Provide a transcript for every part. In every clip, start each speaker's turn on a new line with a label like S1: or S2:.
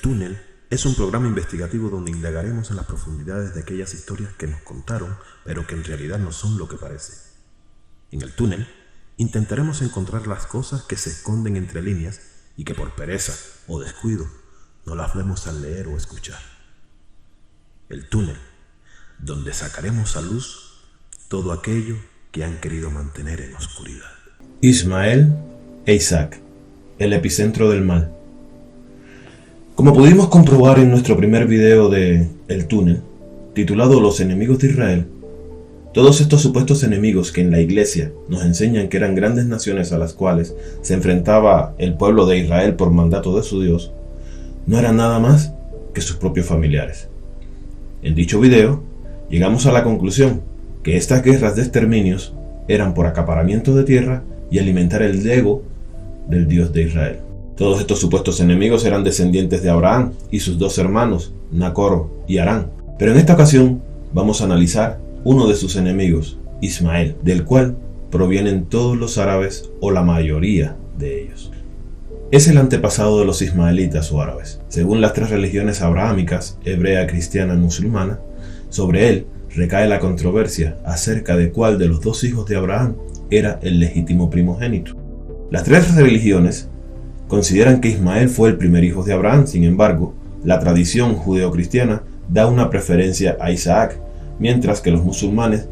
S1: El Túnel es un programa investigativo donde indagaremos en las profundidades de aquellas historias que nos contaron, pero que en realidad no son lo que parece. En El Túnel intentaremos encontrar las cosas que se esconden entre líneas y que por pereza o descuido no las vemos al leer o escuchar. El Túnel, donde sacaremos a luz todo aquello que han querido mantener en oscuridad.
S2: Ismael e Isaac, el epicentro del mal. Como pudimos comprobar en nuestro primer video de El Túnel, titulado Los enemigos de Israel, todos estos supuestos enemigos que en la iglesia nos enseñan que eran grandes naciones a las cuales se enfrentaba el pueblo de Israel por mandato de su Dios, no eran nada más que sus propios familiares. En dicho video, llegamos a la conclusión que estas guerras de exterminios eran por acaparamiento de tierra y alimentar el ego del Dios de Israel. Todos estos supuestos enemigos eran descendientes de Abraham y sus dos hermanos, Nacor y Harán. Pero en esta ocasión vamos a analizar uno de sus enemigos, Ismael, del cual provienen todos los árabes o la mayoría de ellos. Es el antepasado de los ismaelitas o árabes. Según las tres religiones abrahámicas, hebrea, cristiana y musulmana, sobre él recae la controversia acerca de cuál de los dos hijos de Abraham era el legítimo primogénito. Las tres religiones consideran que Ismael fue el primer hijo de Abraham. Sin embargo, la tradición judeocristiana da una preferencia a Isaac, mientras que los musulmanes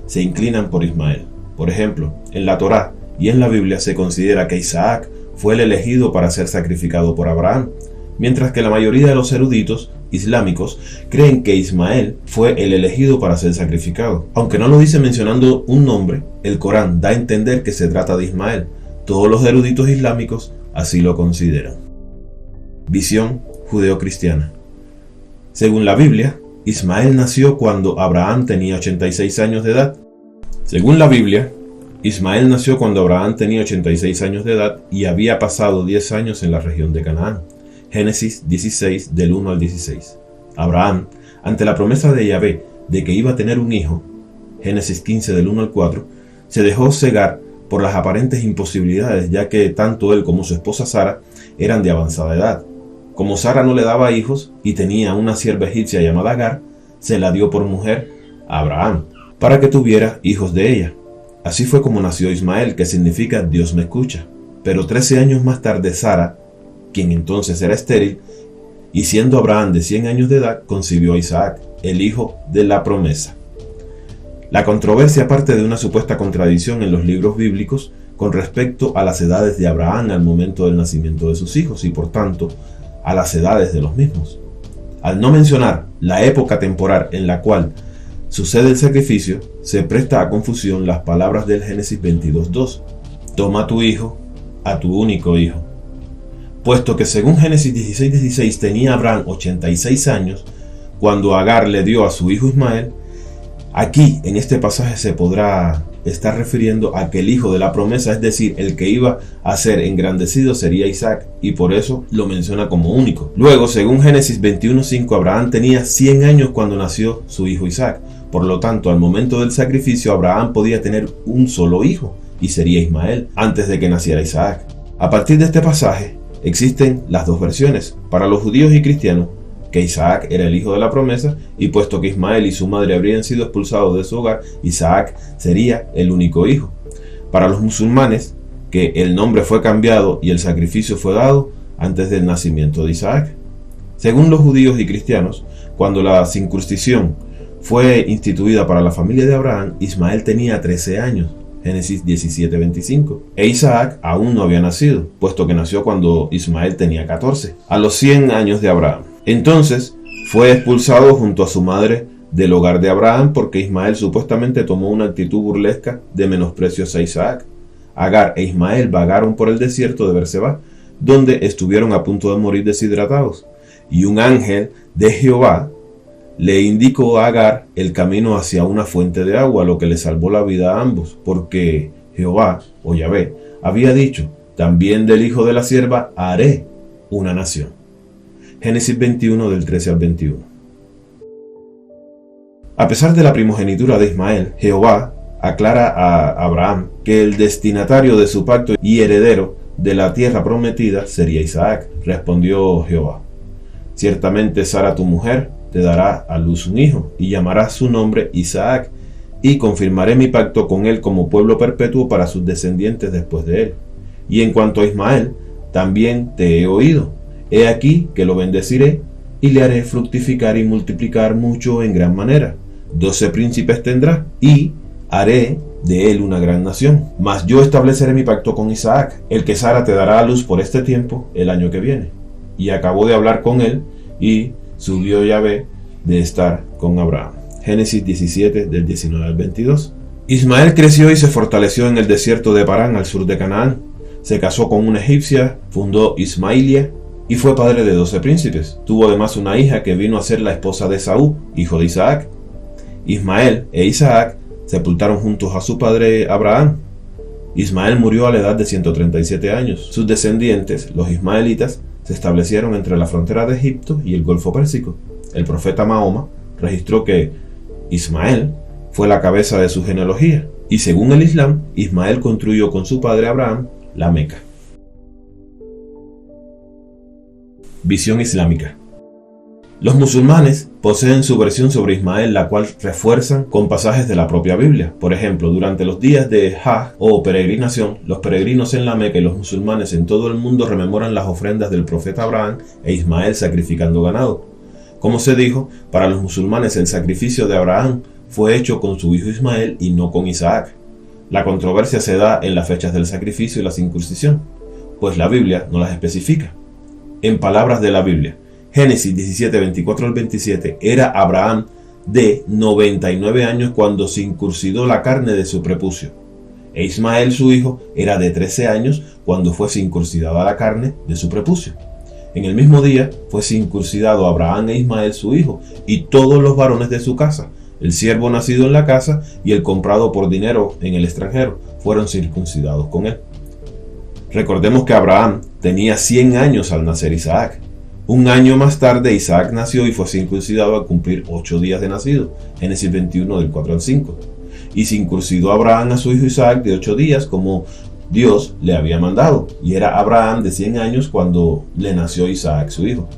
S2: se inclinan por Ismael. Por ejemplo, en la Torá y en la Biblia se considera que Isaac fue el elegido para ser sacrificado por Abraham, mientras que la mayoría de los eruditos islámicos creen que Ismael fue el elegido para ser sacrificado. Aunque no lo dice mencionando un nombre, el Corán da a entender que se trata de Ismael. Todos los eruditos islámicos así lo consideran. Visión judeocristiana. Según la Biblia, Ismael nació cuando Abraham tenía 86 años de edad. Según la Biblia, Ismael nació cuando Abraham tenía 86 años de edad y había pasado 10 años en la región de Canaán. Génesis 16, del 1 al 16. Abraham, ante la promesa de Yahvé de que iba a tener un hijo, Génesis 15, del 1 al 4, se dejó cegar por las aparentes imposibilidades, ya que tanto él como su esposa Sara eran de avanzada edad. Como Sara no le daba hijos y tenía una sierva egipcia llamada Agar, se la dio por mujer a Abraham, para que tuviera hijos de ella. Así fue como nació Ismael, que significa Dios me escucha. Pero 13 años más tarde Sara, quien entonces era estéril, y siendo Abraham de 100 años de edad, concibió a Isaac, el hijo de la promesa. La controversia parte de una supuesta contradicción en los libros bíblicos con respecto a las edades de Abraham al momento del nacimiento de sus hijos y por tanto a las edades de los mismos. Al no mencionar la época temporal en la cual sucede el sacrificio, se presta a confusión las palabras del Génesis 22:2. Toma a tu hijo, a tu único hijo. Puesto que según Génesis 16:16 tenía Abraham 86 años cuando Agar le dio a su hijo Ismael, aquí en este pasaje se podrá estar refiriendo a que el hijo de la promesa, es decir, el que iba a ser engrandecido, sería Isaac, y por eso lo menciona como único. Luego, según Génesis 21:5, Abraham tenía 100 años cuando nació su hijo Isaac. Por lo tanto, al momento del sacrificio, Abraham podía tener un solo hijo, y sería Ismael, antes de que naciera Isaac. A partir de este pasaje, existen las dos versiones. Para los judíos y cristianos, que Isaac era el hijo de la promesa, y puesto que Ismael y su madre habrían sido expulsados de su hogar, Isaac sería el único hijo. Para los musulmanes, que el nombre fue cambiado y el sacrificio fue dado antes del nacimiento de Isaac. Según los judíos y cristianos, cuando la circuncisión fue instituida para la familia de Abraham, Ismael tenía 13 años, Génesis 17:25, e Isaac aún no había nacido, puesto que nació cuando Ismael tenía 14, a los 100 años de Abraham. Entonces fue expulsado junto a su madre del hogar de Abraham porque Ismael supuestamente tomó una actitud burlesca de menosprecio hacia Isaac. Agar e Ismael vagaron por el desierto de Berseba, donde estuvieron a punto de morir deshidratados, y un ángel de Jehová le indicó a Agar el camino hacia una fuente de agua, lo que le salvó la vida a ambos, porque Jehová, o Yahvé, había dicho: también del hijo de la sierva haré una nación. Génesis 21, del 13 al 21. A pesar de la primogenitura de Ismael, Jehová aclara a Abraham que el destinatario de su pacto y heredero de la tierra prometida sería Isaac. Respondió Jehová: Ciertamente Sara tu mujer te dará a luz un hijo, y llamarás su nombre Isaac, y confirmaré mi pacto con él como pueblo perpetuo para sus descendientes después de él. Y en cuanto a Ismael, también te he oído. He aquí que lo bendeciré, y le haré fructificar y multiplicar mucho en gran manera. 12 príncipes tendrá, y haré de él una gran nación. Mas yo estableceré mi pacto con Isaac, el que Sara te dará a luz por este tiempo, el año que viene. Y acabó de hablar con él, y subió Yahvé de estar con Abraham. Génesis 17, del 19 al 22. Ismael creció y se fortaleció en el desierto de Parán, al sur de Canaán. Se casó con una egipcia, fundó Ismailia, y fue padre de 12 príncipes. Tuvo además una hija que vino a ser la esposa de Esaú, hijo de Isaac. Ismael e Isaac sepultaron juntos a su padre Abraham. Ismael murió a la edad de 137 años. Sus descendientes, los ismaelitas, se establecieron entre la frontera de Egipto y el Golfo Pérsico. El profeta Mahoma registró que Ismael fue la cabeza de su genealogía, y según el Islam, Ismael construyó con su padre Abraham la Meca. Visión islámica. Los musulmanes poseen su versión sobre Ismael, la cual refuerzan con pasajes de la propia Biblia. Por ejemplo, durante los días de Hajj o peregrinación, los peregrinos en la Meca y los musulmanes en todo el mundo rememoran las ofrendas del profeta Abraham e Ismael sacrificando ganado. Como se dijo, para los musulmanes el sacrificio de Abraham fue hecho con su hijo Ismael y no con Isaac. La controversia se da en las fechas del sacrificio y la circuncisión, pues la Biblia no las especifica. En palabras de la Biblia, Génesis 17, 24 al 27, era Abraham de 99 años cuando circuncidó la carne de su prepucio, e Ismael su hijo era de 13 años cuando fue circuncidada la carne de su prepucio. En el mismo día fue circuncidado Abraham e Ismael su hijo, y todos los varones de su casa, el siervo nacido en la casa y el comprado por dinero en el extranjero, fueron circuncidados con él. Recordemos que Abraham tenía 100 años al nacer Isaac. Un año más tarde Isaac nació y fue circuncidado al cumplir 8 días de nacido, Génesis 21 del 4 al 5. Y circuncidó Abraham a su hijo Isaac de 8 días como Dios le había mandado, y era Abraham de 100 años cuando le nació Isaac su hijo.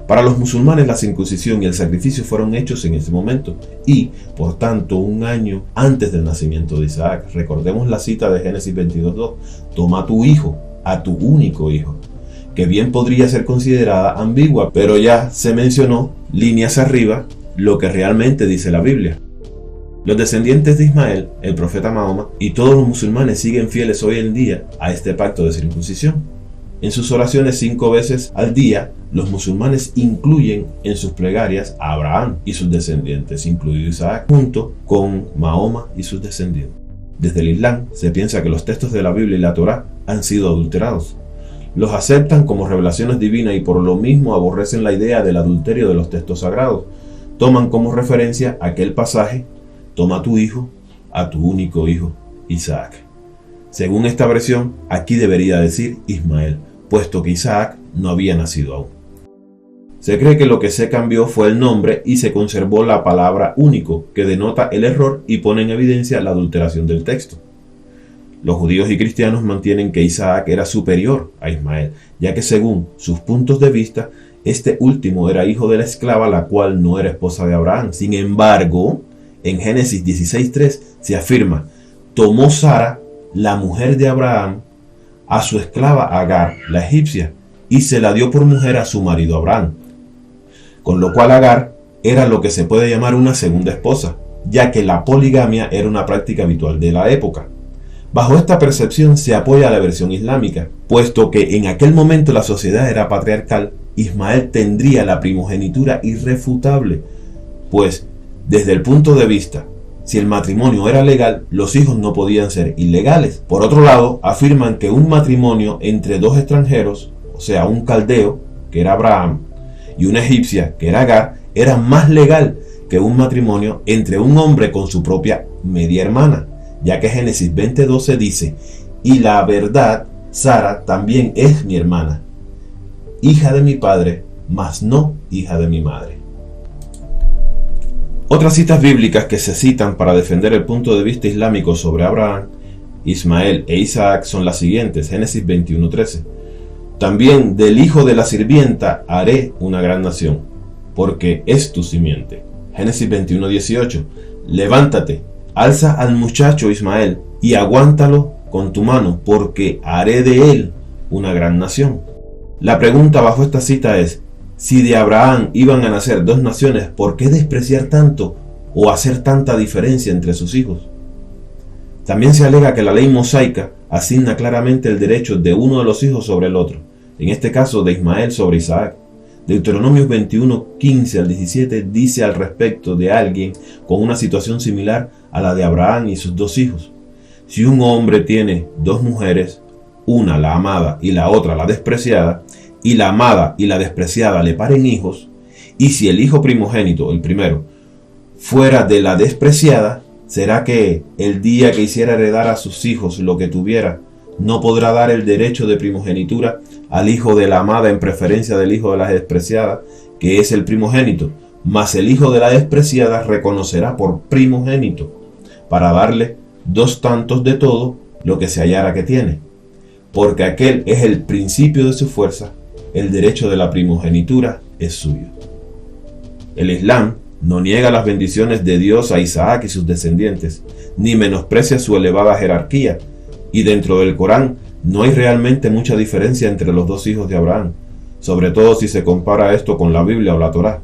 S2: Para los musulmanes la circuncisión y el sacrificio fueron hechos en ese momento, y por tanto un año antes del nacimiento de Isaac. Recordemos la cita de Génesis 22:2, toma a tu hijo, a tu único hijo, que bien podría ser considerada ambigua, pero ya se mencionó líneas arriba lo que realmente dice la Biblia. Los descendientes de Ismael, el profeta Mahoma, y todos los musulmanes siguen fieles hoy en día a este pacto de circuncisión. En sus oraciones 5 veces al día, los musulmanes incluyen en sus plegarias a Abraham y sus descendientes, incluido Isaac, junto con Mahoma y sus descendientes. Desde el Islam se piensa que los textos de la Biblia y la Torá han sido adulterados. Los aceptan como revelaciones divinas y por lo mismo aborrecen la idea del adulterio de los textos sagrados. Toman como referencia aquel pasaje, toma a tu hijo, a tu único hijo, Isaac. Según esta versión, aquí debería decir Ismael, puesto que Isaac no había nacido aún. Se cree que lo que se cambió fue el nombre y se conservó la palabra único, que denota el error y pone en evidencia la adulteración del texto. Los judíos y cristianos mantienen que Isaac era superior a Ismael, ya que según sus puntos de vista, este último era hijo de la esclava, la cual no era esposa de Abraham. Sin embargo, en Génesis 16:3 se afirma, tomó Sara, la mujer de Abraham, a su esclava Agar, la egipcia, y se la dio por mujer a su marido Abraham. Con lo cual Agar era lo que se puede llamar una segunda esposa, ya que la poligamia era una práctica habitual de la época. Bajo esta percepción se apoya la versión islámica, puesto que en aquel momento la sociedad era patriarcal, Ismael tendría la primogenitura irrefutable, pues desde el punto de vista, si el matrimonio era legal, los hijos no podían ser ilegales. Por otro lado, afirman que un matrimonio entre dos extranjeros, o sea, un caldeo, que era Abraham, y una egipcia, que era Agar, era más legal que un matrimonio entre un hombre con su propia media hermana, ya que Génesis 20:12 dice, y la verdad, Sara también es mi hermana, hija de mi padre, mas no hija de mi madre. Otras citas bíblicas que se citan para defender el punto de vista islámico sobre Abraham, Ismael e Isaac son las siguientes. Génesis 21:13. También del hijo de la sirvienta haré una gran nación, porque es tu simiente. Génesis 21:18. Levántate, alza al muchacho Ismael y aguántalo con tu mano, porque haré de él una gran nación. La pregunta bajo esta cita es: si de Abraham iban a nacer dos naciones, ¿por qué despreciar tanto o hacer tanta diferencia entre sus hijos? También se alega que la ley mosaica asigna claramente el derecho de uno de los hijos sobre el otro, en este caso de Ismael sobre Isaac. Deuteronomios 21:15 al 17 dice al respecto de alguien con una situación similar a la de Abraham y sus dos hijos: si un hombre tiene dos mujeres, una la amada y la otra la despreciada, y la amada y la despreciada le paren hijos, y si el hijo primogénito, el primero, fuera de la despreciada, ¿será que el día que hiciera heredar a sus hijos lo que tuviera, no podrá dar el derecho de primogenitura al hijo de la amada en preferencia del hijo de la despreciada, que es el primogénito? Mas el hijo de la despreciada reconocerá por primogénito, para darle 2 tantos de todo lo que se hallara que tiene, porque aquel es el principio de su fuerza, el derecho de la primogenitura es suyo. El Islam no niega las bendiciones de Dios a Isaac y sus descendientes, ni menosprecia su elevada jerarquía, y dentro del Corán no hay realmente mucha diferencia entre los dos hijos de Abraham, sobre todo si se compara esto con la Biblia o la Torá.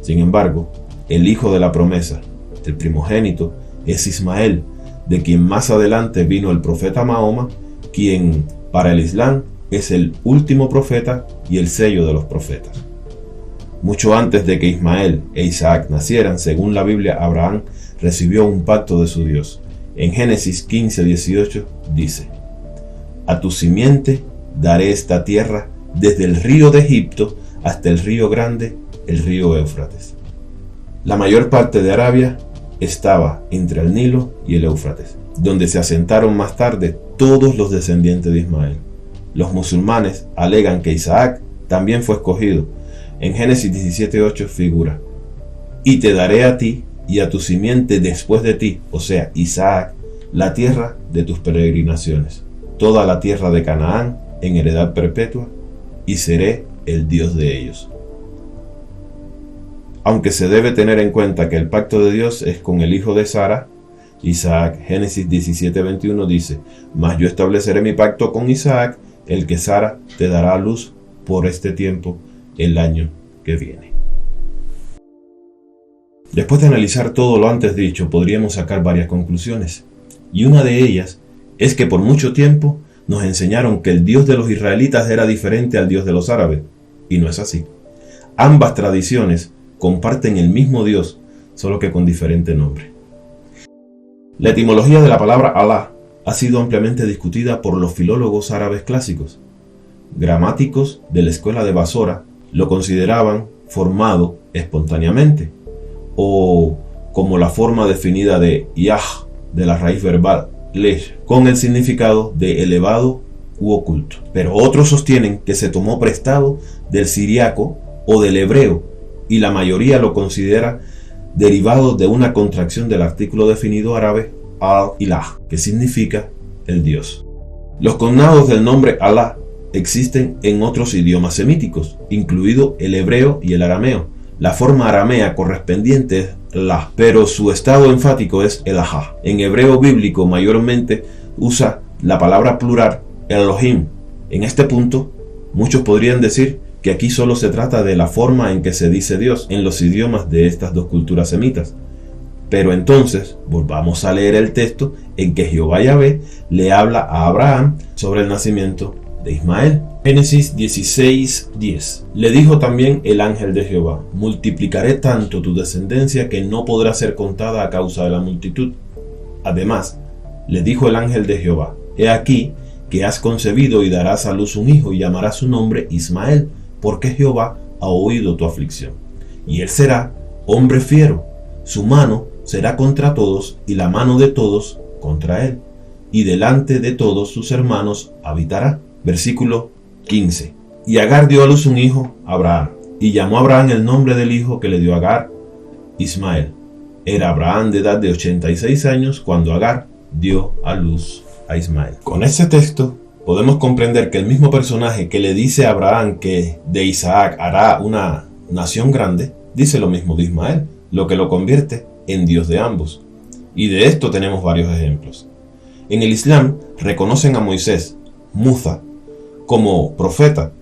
S2: Sin embargo, el hijo de la promesa, el primogénito, es Ismael, de quien más adelante vino el profeta Mahoma, quien para el Islam es el último profeta y el sello de los profetas. Mucho antes de que Ismael e Isaac nacieran, según la Biblia, Abraham recibió un pacto de su Dios. En Génesis 15:18 dice: a tu simiente daré esta tierra desde el río de Egipto hasta el río grande, el río Éufrates. La mayor parte de Arabia estaba entre el Nilo y el Éufrates, donde se asentaron más tarde todos los descendientes de Ismael. Los musulmanes alegan que Isaac también fue escogido. En Génesis 17:8 figura: y te daré a ti y a tu simiente después de ti, o sea, Isaac, la tierra de tus peregrinaciones, toda la tierra de Canaán en heredad perpetua, y seré el Dios de ellos. Aunque se debe tener en cuenta que el pacto de Dios es con el hijo de Sara, Isaac, Génesis 17:21 dice: mas yo estableceré mi pacto con Isaac, el que Sara te dará a luz por este tiempo, el año que viene. Después de analizar todo lo antes dicho, podríamos sacar varias conclusiones, y una de ellas es que por mucho tiempo nos enseñaron que el Dios de los israelitas era diferente al Dios de los árabes, y no es así. Ambas tradiciones comparten el mismo Dios, solo que con diferente nombre. La etimología de la palabra Alá ha sido ampliamente discutida por los filólogos árabes clásicos. Gramáticos de la escuela de Basora lo consideraban formado espontáneamente, o como la forma definida de Yah, de la raíz verbal Lesh, con el significado de elevado u oculto. Pero otros sostienen que se tomó prestado del siriaco o del hebreo, y la mayoría lo considera derivado de una contracción del artículo definido árabe al-Ilah, que significa el Dios. Los connados del nombre Alá existen en otros idiomas semíticos, incluido el hebreo y el arameo. La forma aramea correspondiente es la, pero su estado enfático es el ajá. En hebreo bíblico mayormente usa la palabra plural Elohim. En este punto, muchos podrían decir que aquí solo se trata de la forma en que se dice Dios en los idiomas de estas dos culturas semitas. Pero entonces, volvamos a leer el texto en que Jehová Yahvé le habla a Abraham sobre el nacimiento de Ismael. Génesis 16:10. Le dijo también el ángel de Jehová: multiplicaré tanto tu descendencia que no podrá ser contada a causa de la multitud. Además, le dijo el ángel de Jehová: he aquí que has concebido y darás a luz un hijo y llamarás su nombre Ismael, porque Jehová ha oído tu aflicción. Y él será hombre fiero, su mano será contra todos y la mano de todos contra él, y delante de todos sus hermanos habitará. Versículo 15. Y Agar dio a luz un hijo, Abraham, y llamó a Abraham el nombre del hijo que le dio Agar, Ismael. Era Abraham de edad de 86 años cuando Agar dio a luz a Ismael. Con este texto podemos comprender que el mismo personaje que le dice a Abraham que de Isaac hará una nación grande, dice lo mismo de Ismael, lo que lo convierte en Dios de ambos. Y de esto tenemos varios ejemplos. En el Islam reconocen a Moisés, Musa, como profeta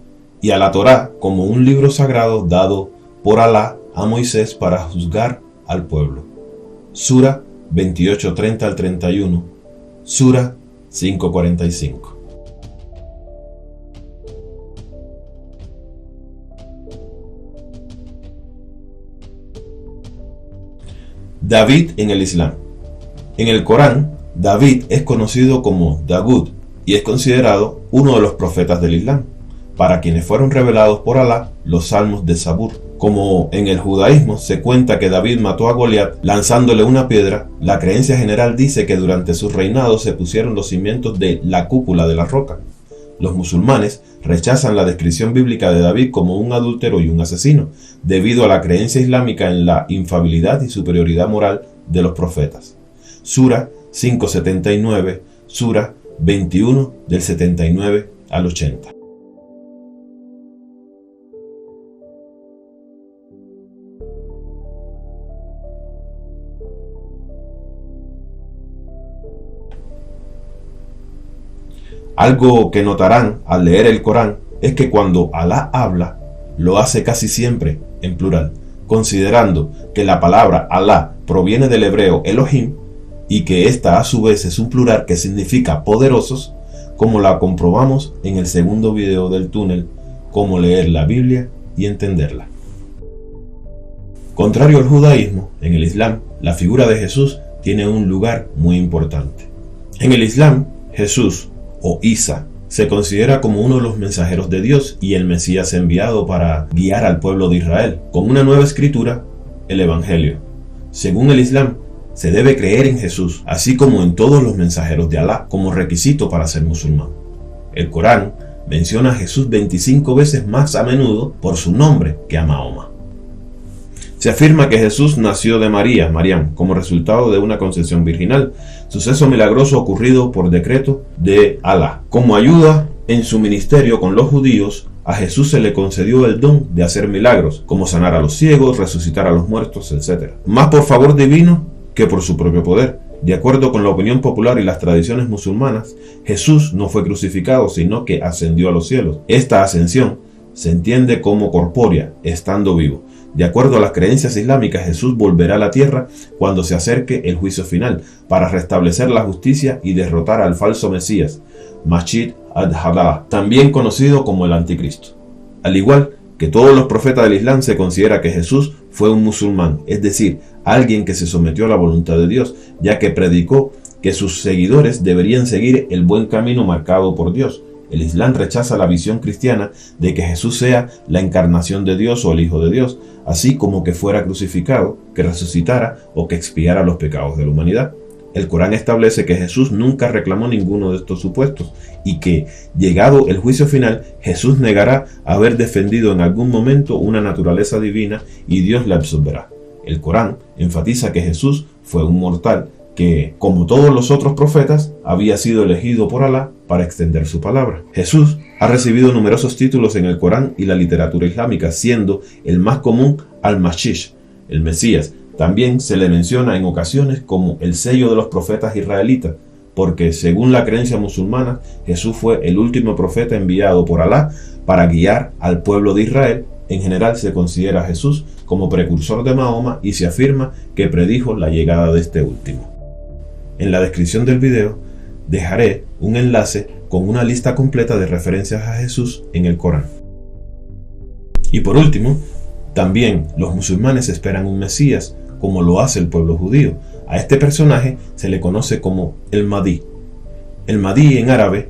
S2: y a la Torá como un libro sagrado dado por Alá a Moisés para juzgar al pueblo. Sura 28:30 al 31, Sura 5:45. David en el Islam. En el Corán, David es conocido como Dawud y es considerado uno de los profetas del Islam, para quienes fueron revelados por Alá los salmos de Zabur. Como en el judaísmo se cuenta que David mató a Goliat lanzándole una piedra, la creencia general dice que durante su reinado se pusieron los cimientos de la cúpula de la roca. Los musulmanes rechazan la descripción bíblica de David como un adúltero y un asesino, debido a la creencia islámica en la infalibilidad y superioridad moral de los profetas. Sura 5:79, Sura 21 del 79 al 80. Algo que notarán al leer el Corán es que cuando Alá habla, lo hace casi siempre en plural, considerando que la palabra Alá proviene del hebreo Elohim y que esta a su vez es un plural que significa poderosos, como la comprobamos en el segundo video del túnel, cómo leer la Biblia y entenderla. Contrario al judaísmo, en el Islam, la figura de Jesús tiene un lugar muy importante. En el Islam, Jesús, o Isa, se considera como uno de los mensajeros de Dios y el Mesías enviado para guiar al pueblo de Israel, con una nueva escritura, el Evangelio. Según el Islam, se debe creer en Jesús, así como en todos los mensajeros de Alá, como requisito para ser musulmán. El Corán menciona a Jesús 25 veces más a menudo por su nombre que a Mahoma. Se afirma que Jesús nació de María, Mariam, como resultado de una concepción virginal, suceso milagroso ocurrido por decreto de Alá. Como ayuda en su ministerio con los judíos, a Jesús se le concedió el don de hacer milagros, como sanar a los ciegos, resucitar a los muertos, etc. Más por favor divino que por su propio poder. De acuerdo con la opinión popular y las tradiciones musulmanas, Jesús no fue crucificado, sino que ascendió a los cielos. Esta ascensión se entiende como corpórea, estando vivo. De acuerdo a las creencias islámicas, Jesús volverá a la tierra cuando se acerque el juicio final, para restablecer la justicia y derrotar al falso Mesías, Masih ad-Dajjal, también conocido como el Anticristo. Al igual que todos los profetas del Islam, se considera que Jesús fue un musulmán, es decir, alguien que se sometió a la voluntad de Dios, ya que predicó que sus seguidores deberían seguir el buen camino marcado por Dios. El Islam rechaza la visión cristiana de que Jesús sea la encarnación de Dios o el Hijo de Dios, así como que fuera crucificado, que resucitara o que expiara los pecados de la humanidad. El Corán establece que Jesús nunca reclamó ninguno de estos supuestos y que, llegado el juicio final, Jesús negará haber defendido en algún momento una naturaleza divina y Dios la absolverá. El Corán enfatiza que Jesús fue un mortal que, como todos los otros profetas, había sido elegido por Alá para extender su palabra. Jesús ha recibido numerosos títulos en el Corán y la literatura islámica, siendo el más común al-Masih, el Mesías. También se le menciona en ocasiones como el sello de los profetas israelitas, porque según la creencia musulmana, Jesús fue el último profeta enviado por Alá para guiar al pueblo de Israel. En general se considera a Jesús como precursor de Mahoma y se afirma que predijo la llegada de este último. En la descripción del video dejaré un enlace con una lista completa de referencias a Jesús en el Corán. Y por último, también los musulmanes esperan un Mesías, como lo hace el pueblo judío. A este personaje se le conoce como el Mahdi. El Mahdi en árabe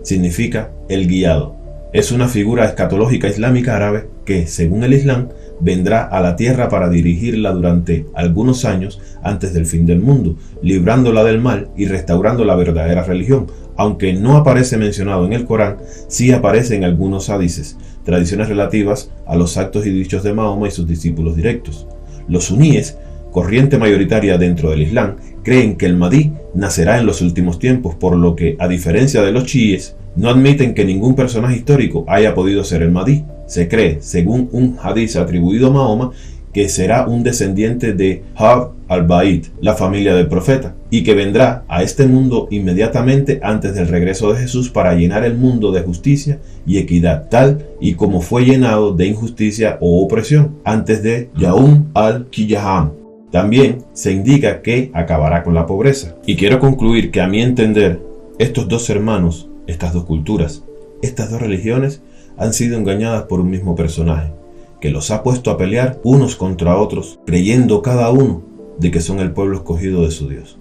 S2: significa el guiado. Es una figura escatológica islámica árabe que, según el Islam, vendrá a la tierra para dirigirla durante algunos años antes del fin del mundo, librándola del mal y restaurando la verdadera religión. Aunque no aparece mencionado en el Corán, sí aparece en algunos hadices, tradiciones relativas a los actos y dichos de Mahoma y sus discípulos directos. Los suníes, corriente mayoritaria dentro del Islam, creen que el Mahdi nacerá en los últimos tiempos, por lo que, a diferencia de los chiíes, No admiten que ningún personaje histórico haya podido ser el Mahdi. Se cree, según un hadiz atribuido a Mahoma, que será un descendiente de Hab al-Ba'id, la familia del profeta, y que vendrá a este mundo inmediatamente antes del regreso de Jesús para llenar el mundo de justicia y equidad, tal y como fue llenado de injusticia o opresión antes de Ya'um al-Qiyam. También se indica que acabará con la pobreza. Y quiero concluir que, a mi entender, estos dos hermanos, estas dos culturas, estas dos religiones han sido engañadas por un mismo personaje, que los ha puesto a pelear unos contra otros, creyendo cada uno de que son el pueblo escogido de su Dios.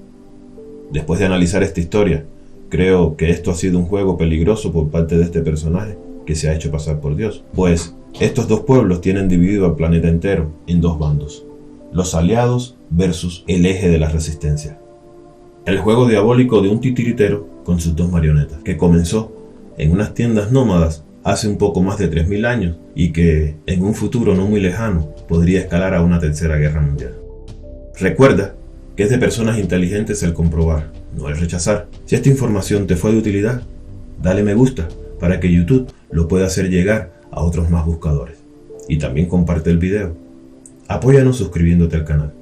S2: Después de analizar esta historia, creo que esto ha sido un juego peligroso por parte de este personaje que se ha hecho pasar por Dios, pues estos dos pueblos tienen dividido al planeta entero en dos bandos, los aliados versus el eje de la resistencia. El juego diabólico de un titiritero con sus dos marionetas, que comenzó en unas tiendas nómadas hace un poco más de 3000 años y que en un futuro no muy lejano podría escalar a una tercera guerra mundial. Recuerda que es de personas inteligentes el comprobar, no el rechazar. Si esta información te fue de utilidad, dale me gusta para que YouTube lo pueda hacer llegar a otros más buscadores. Y también comparte el video. Apóyanos suscribiéndote al canal.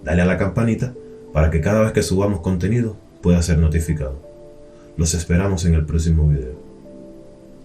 S2: Dale a la campanita para que cada vez que subamos contenido pueda ser notificado. Los esperamos en el próximo video.